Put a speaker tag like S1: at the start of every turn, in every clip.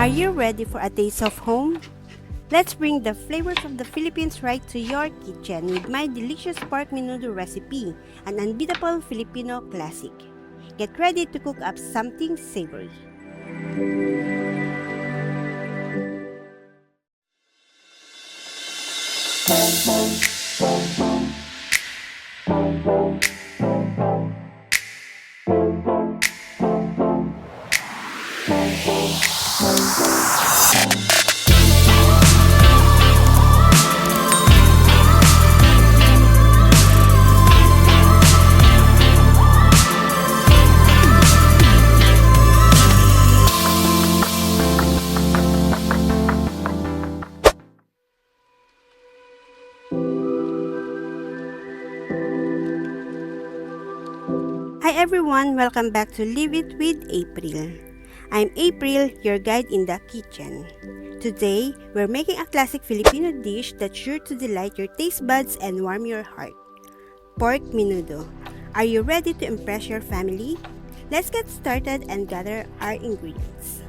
S1: Are you ready for a taste of home? Let's bring the flavors of the Philippines right to your kitchen with my delicious pork menudo recipe, an unbeatable Filipino classic. Get ready to cook up something savory. Hi everyone, welcome back to Leave It with April. I'm April, your guide in the kitchen. Today, we're making a classic Filipino dish that's sure to delight your taste buds and warm your heart. Pork menudo. Are you ready to impress your family? Let's get started and gather our ingredients.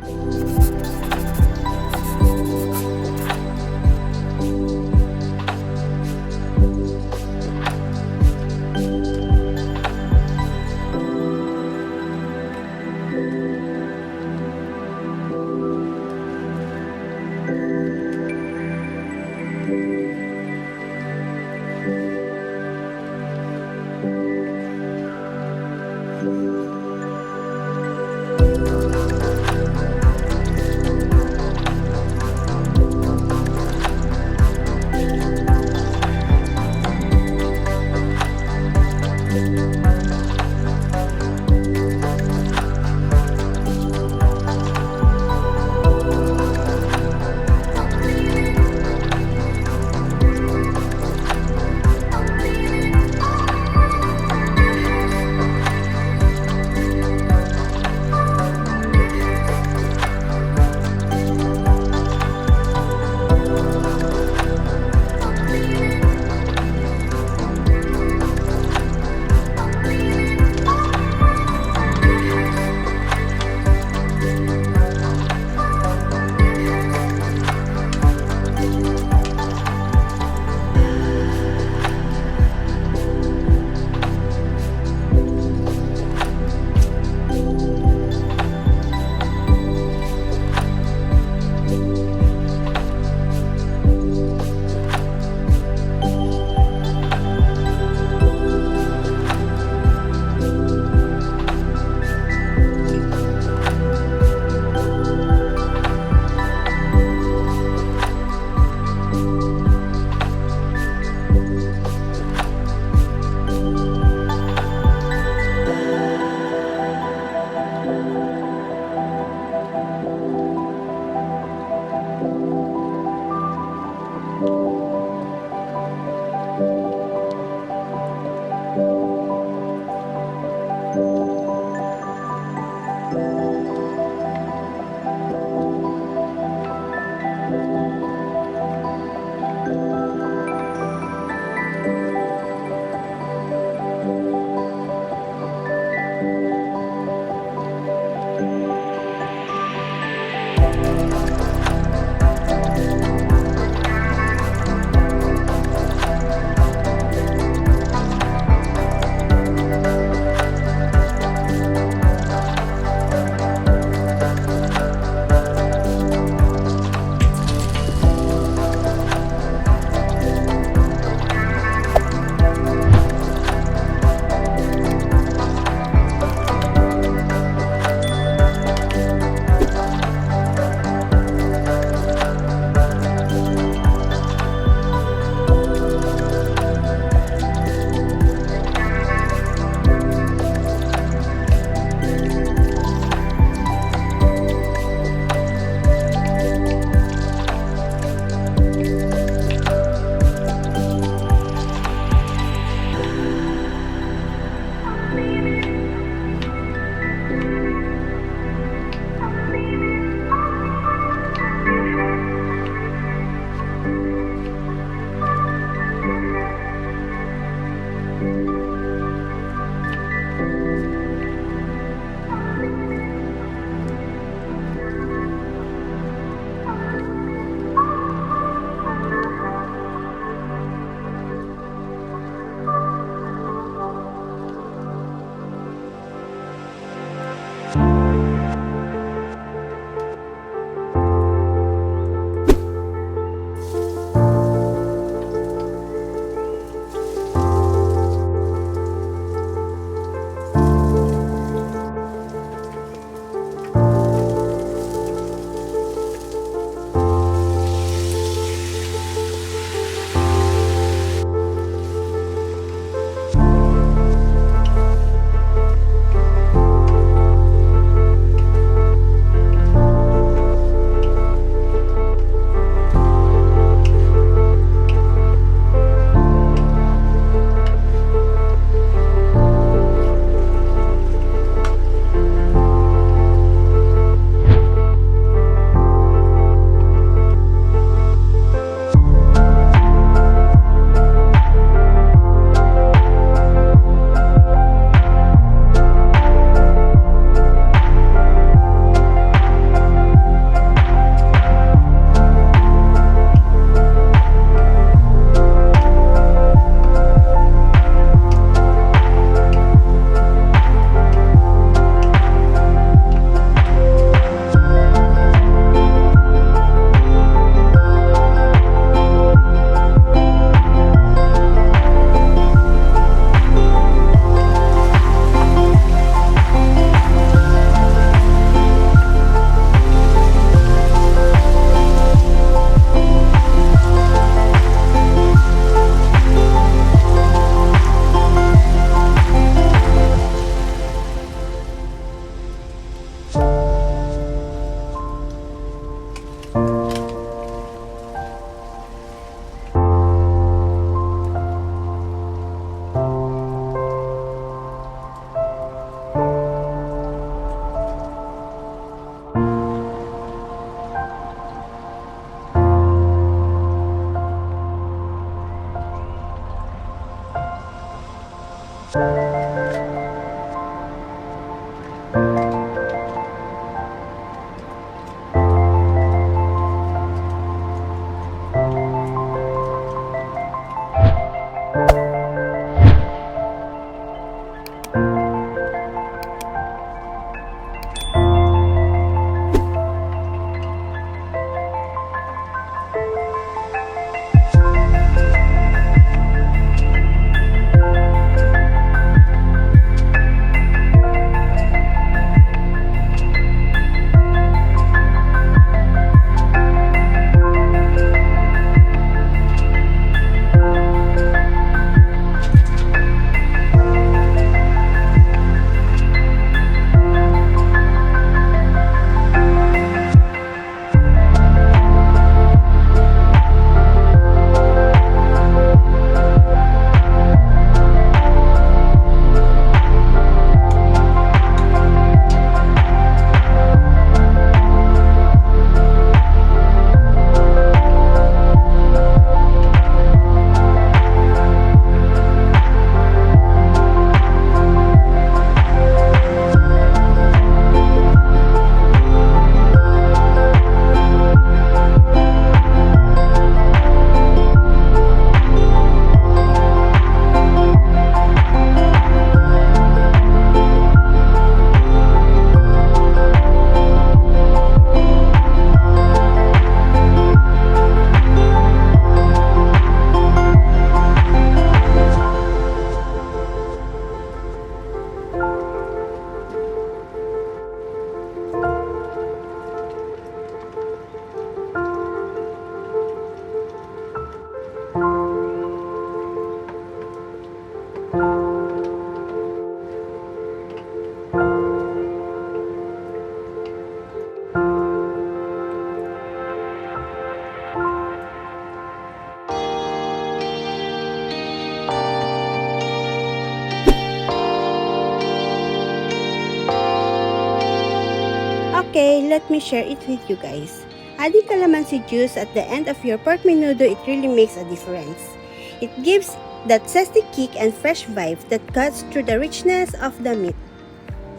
S1: Okay, let me share it with you guys. Adding calamansi juice at the end of your pork menudo, it really makes a difference. It gives that zesty kick and fresh vibe that cuts through the richness of the meat.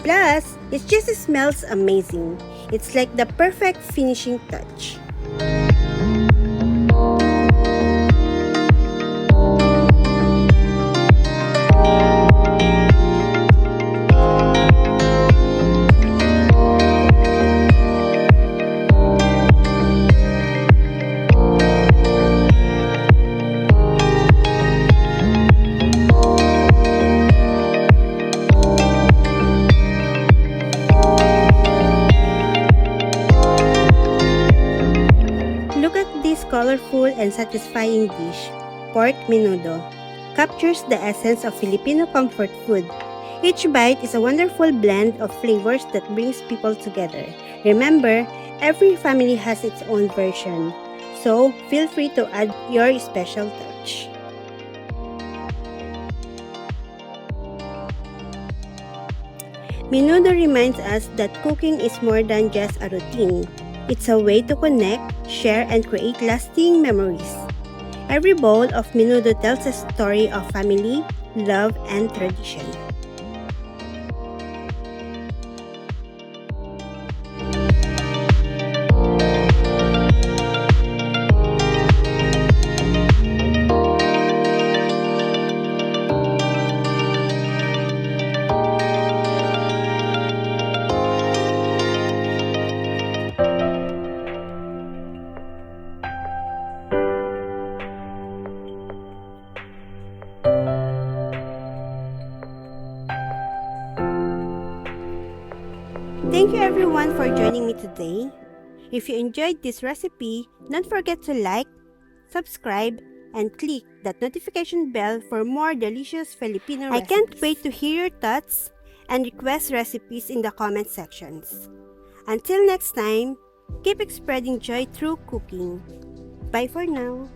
S1: Plus, it just smells amazing. It's like the perfect finishing touch. Look at this colorful and satisfying dish. Pork menudo captures the essence of Filipino comfort food. Each bite is a wonderful blend of flavors that brings people together. Remember, every family has its own version, so feel free to add your special touch. Menudo reminds us that cooking is more than just a routine. It's a way to connect, share, and create lasting memories. Every bowl of menudo tells a story of family, love, and tradition. Thank you everyone for joining me today. If you enjoyed this recipe, don't forget to like, subscribe, and click that notification bell for more delicious Filipino recipes. I can't wait to hear your thoughts and request recipes in the comment sections. Until next time, keep spreading joy through cooking. Bye for now.